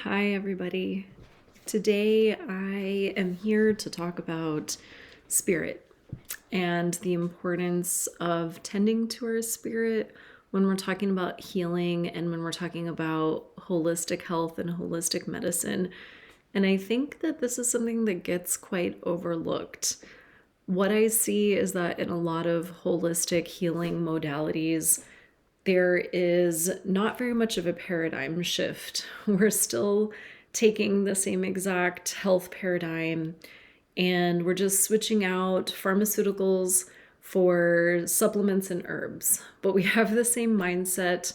Hi, everybody. Today I am here to talk about spirit and the importance of tending to our spirit when we're talking about healing and when we're talking about holistic health and holistic medicine. And I think that this is something that gets quite overlooked. What I see is that in a lot of holistic healing modalities, there is not very much of a paradigm shift. We're still taking the same exact health paradigm and we're just switching out pharmaceuticals for supplements and herbs. But we have the same mindset.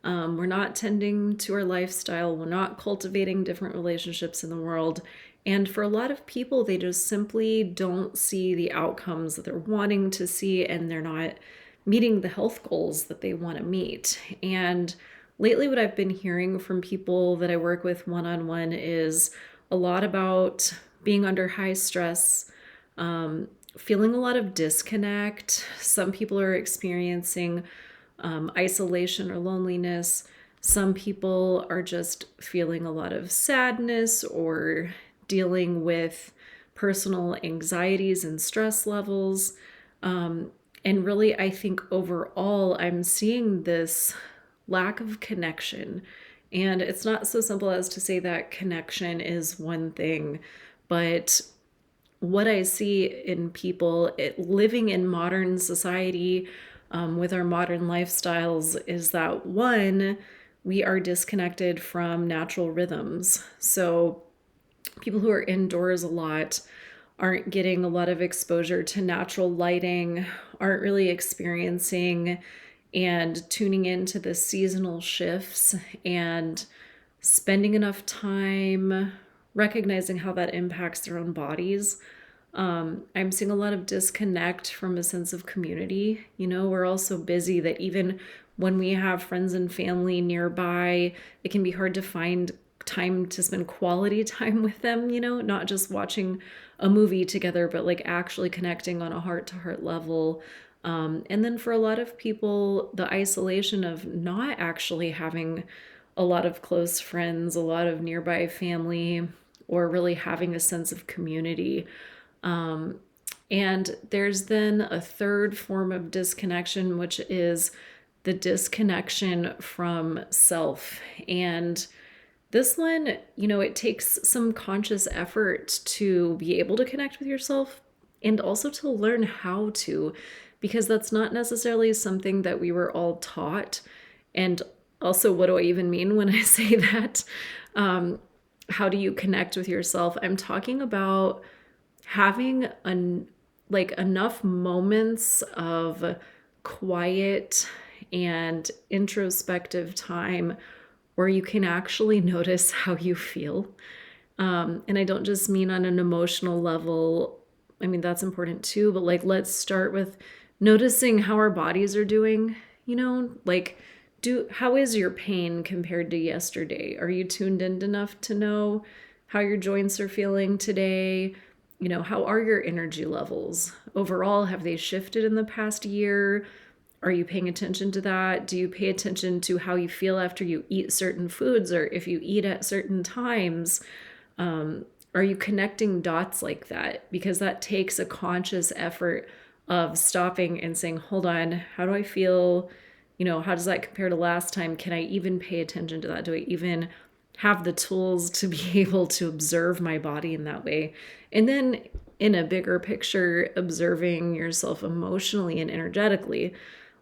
We're not tending to our lifestyle. We're not cultivating different relationships in the world. And for a lot of people, they just simply don't see the outcomes that they're wanting to see, and they're not meeting the health goals that they want to meet. And lately, what I've been hearing from people that I work with one on one is a lot about being under high stress, feeling a lot of disconnect. Some people are experiencing isolation or loneliness. Some people are just feeling a lot of sadness or dealing with personal anxieties and stress levels. And really, I think overall, I'm seeing this lack of connection. And it's not so simple as to say that connection is one thing, but what I see in people living in modern society with our modern lifestyles is that one, we are disconnected from natural rhythms. So people who are indoors a lot aren't getting a lot of exposure to natural lighting, aren't really experiencing and tuning into the seasonal shifts and spending enough time recognizing how that impacts their own bodies. I'm seeing a lot of disconnect from a sense of community. We're all so busy that even when we have friends and family nearby, it can be hard to find time to spend quality time with them, not just watching a movie together, but like actually connecting on a heart to heart level. And then for a lot of people, the isolation of not actually having a lot of close friends, a lot of nearby family, or really having a sense of community. And there's then a third form of disconnection, which is the disconnection from self. And this one, it takes some conscious effort to be able to connect with yourself and also to learn how to, because that's not necessarily something that we were all taught. And also, what do I even mean when I say that? How do you connect with yourself? I'm talking about having enough moments of quiet and introspective time where you can actually notice how you feel. And I don't just mean on an emotional level. I mean, that's important too, but let's start with noticing how our bodies are doing, how is your pain compared to yesterday? Are you tuned in enough to know how your joints are feeling today? How are your energy levels? Overall, have they shifted in the past year? Are you paying attention to that? Do you pay attention to how you feel after you eat certain foods or if you eat at certain times? Are you connecting dots like that? Because that takes a conscious effort of stopping and saying, hold on, how do I feel? How does that compare to last time? Can I even pay attention to that? Do I even have the tools to be able to observe my body in that way? And then in a bigger picture, observing yourself emotionally and energetically,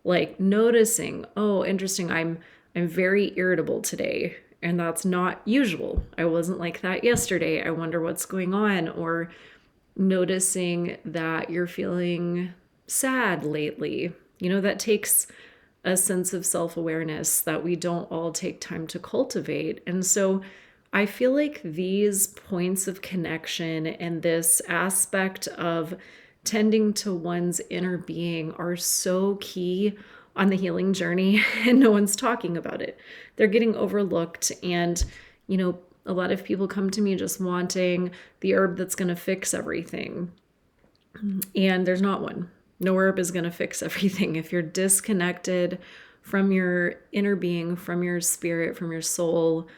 like noticing, oh, interesting, I'm very irritable today, and that's not usual. I wasn't like that yesterday. I wonder what's going on. Or noticing that you're feeling sad lately. That takes a sense of self-awareness that we don't all take time to cultivate. And so I feel like these points of connection and this aspect of tending to one's inner being are so key on the healing journey, and no one's talking about it. They're getting overlooked. And, a lot of people come to me just wanting the herb that's going to fix everything. And there's not one. No herb is going to fix everything. If you're disconnected from your inner being, from your spirit, from your soul,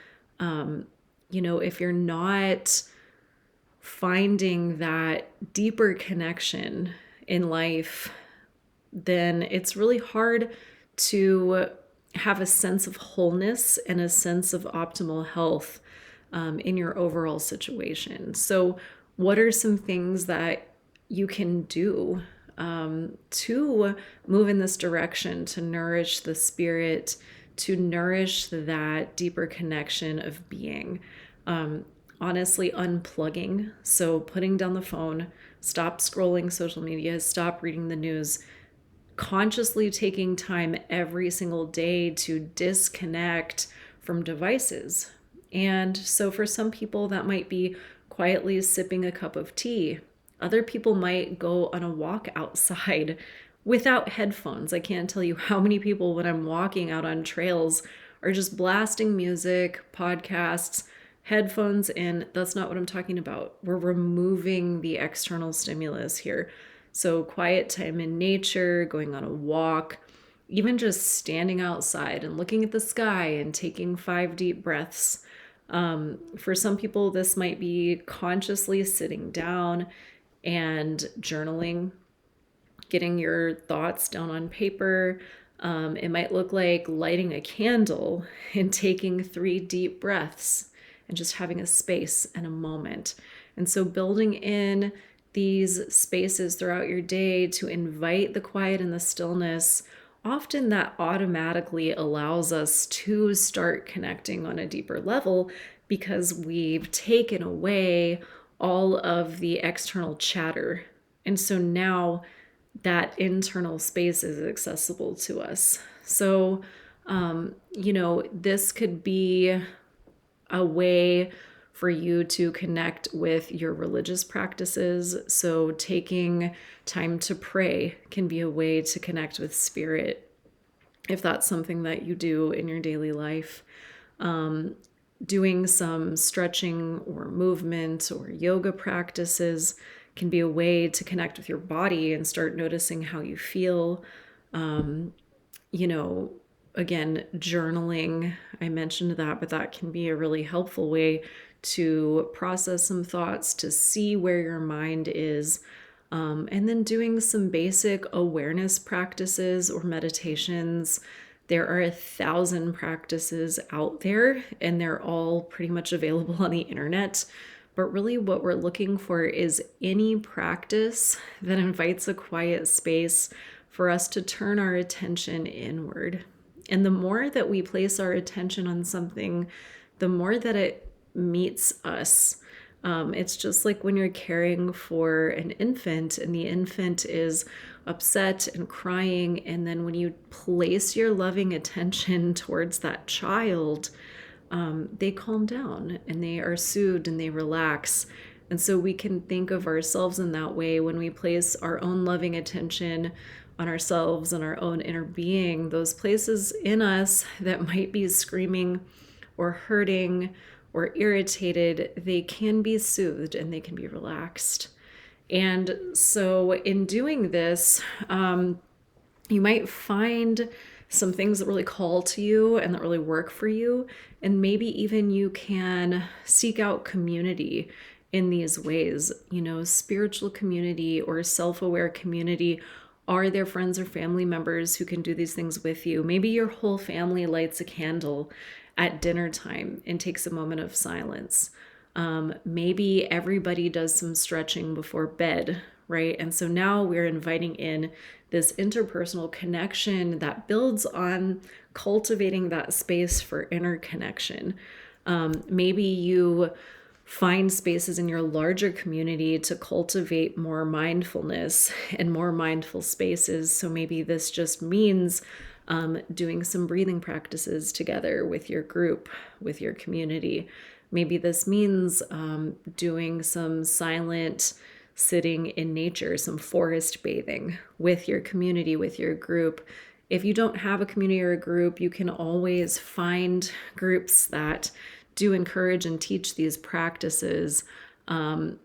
if you're not finding that deeper connection in life, then it's really hard to have a sense of wholeness and a sense of optimal health in your overall situation. So, what are some things that you can do to move in this direction to nourish the spirit, to nourish that deeper connection of being? Honestly, unplugging. So, putting down the phone, stop scrolling social media, stop reading the news, consciously taking time every single day to disconnect from devices. And so for some people, that might be quietly sipping a cup of tea. Other people might go on a walk outside without headphones. I can't tell you how many people, when I'm walking out on trails, are just blasting music, podcasts, headphones in. That's not what I'm talking about. We're removing the external stimulus here. So, quiet time in nature, going on a walk, even just standing outside and looking at the sky and taking 5 deep breaths. For some people, this might be consciously sitting down and journaling, getting your thoughts down on paper. It might look like lighting a candle and taking 3 deep breaths and just having a space and a moment. And so, building in these spaces throughout your day to invite the quiet and the stillness, often that automatically allows us to start connecting on a deeper level because we've taken away all of the external chatter. And so now that internal space is accessible to us. So, this could be a way for you to connect with your religious practices. So, taking time to pray can be a way to connect with spirit if that's something that you do in your daily life. Doing some stretching or movement or yoga practices can be a way to connect with your body and start noticing how you feel. You know, again, journaling, I mentioned that, but that can be a really helpful way to process some thoughts, to see where your mind is. And then doing some basic awareness practices or meditations. There are 1,000 practices out there, and they're all pretty much available on the internet. But really, what we're looking for is any practice that invites a quiet space for us to turn our attention inward. And the more that we place our attention on something, the more that it meets us. It's just like when you're caring for an infant and the infant is upset and crying, and then when you place your loving attention towards that child, they calm down and they are soothed and they relax. And so we can think of ourselves in that way when we place our own loving attention on ourselves and our own inner being, those places in us that might be screaming or hurting or irritated, they can be soothed and they can be relaxed. And so in doing this, you might find some things that really call to you and that really work for you. And maybe even you can seek out community in these ways. Spiritual community or self-aware community. Are there friends or family members who can do these things with you? Maybe your whole family lights a candle at dinner time and takes a moment of silence. Maybe everybody does some stretching before bed, right? And so now we're inviting in this interpersonal connection that builds on cultivating that space for inner connection. Maybe you find spaces in your larger community to cultivate more mindfulness and more mindful spaces. So maybe this just means doing some breathing practices together with your group, with your community. Maybe this means doing some silent sitting in nature, some forest bathing with your community, with your group. If you don't have a community or a group, you can always find groups that do encourage and teach these practices. Looking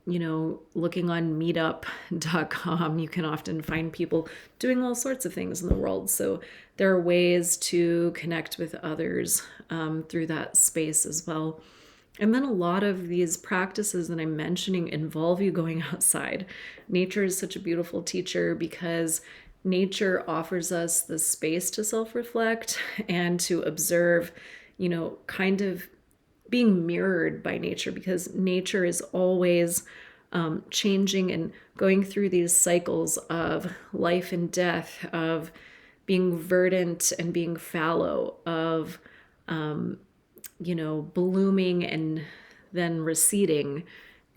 on meetup.com, you can often find people doing all sorts of things in the world. So there are ways to connect with others through that space as well. And then a lot of these practices that I'm mentioning involve you going outside. Nature is such a beautiful teacher because nature offers us the space to self reflect and to observe, kind of being mirrored by nature, because nature is always changing and going through these cycles of life and death, of being verdant and being fallow, of blooming and then receding.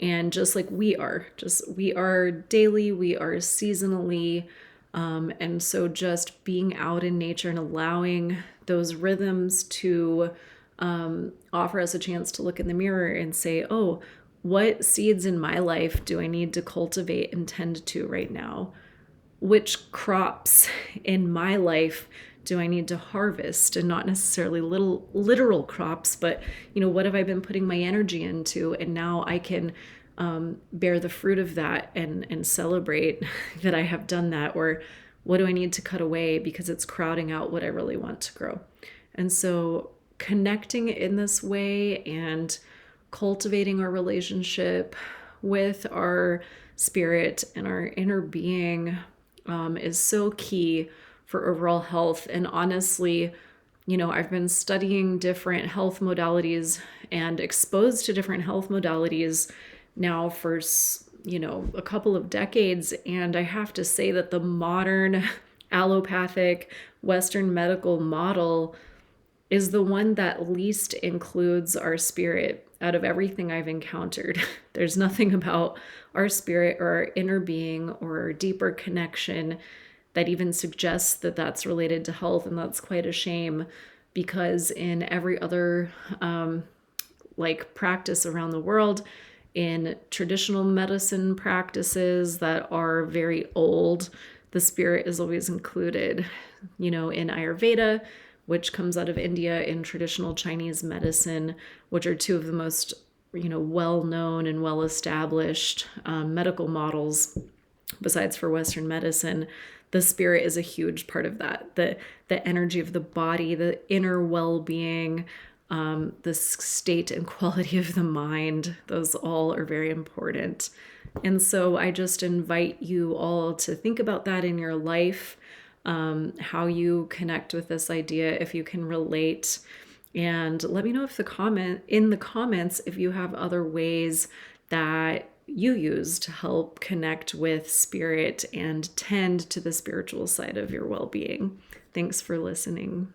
And just like we are daily, we are seasonally. And so just being out in nature and allowing those rhythms to offer us a chance to look in the mirror and say, oh, what seeds in my life do I need to cultivate and tend to right now? Which crops in my life do I need to harvest? And not necessarily little literal crops, but what have I been putting my energy into? And now I can bear the fruit of that and celebrate that I have done that. Or what do I need to cut away because it's crowding out what I really want to grow? And so connecting in this way and cultivating our relationship with our spirit and our inner being is so key for overall health. And honestly, I've been studying different health modalities and exposed to different health modalities now for, a couple of decades. And I have to say that the modern allopathic Western medical model is the one that least includes our spirit out of everything I've encountered. There's nothing about our spirit or our inner being or our deeper connection that even suggests that that's related to health. And that's quite a shame, because in every other practice around the world, in traditional medicine practices that are very old, the spirit is always included. In Ayurveda, which comes out of India, in traditional Chinese medicine, which are two of the most, well-known and well-established medical models, besides for Western medicine, the spirit is a huge part of that. The energy of the body, the inner well-being, the state and quality of the mind, those all are very important. And so I just invite you all to think about that in your life, how you connect with this idea, if you can relate. And let me know in the comments if you have other ways that you use to help connect with spirit and tend to the spiritual side of your well-being. Thanks for listening.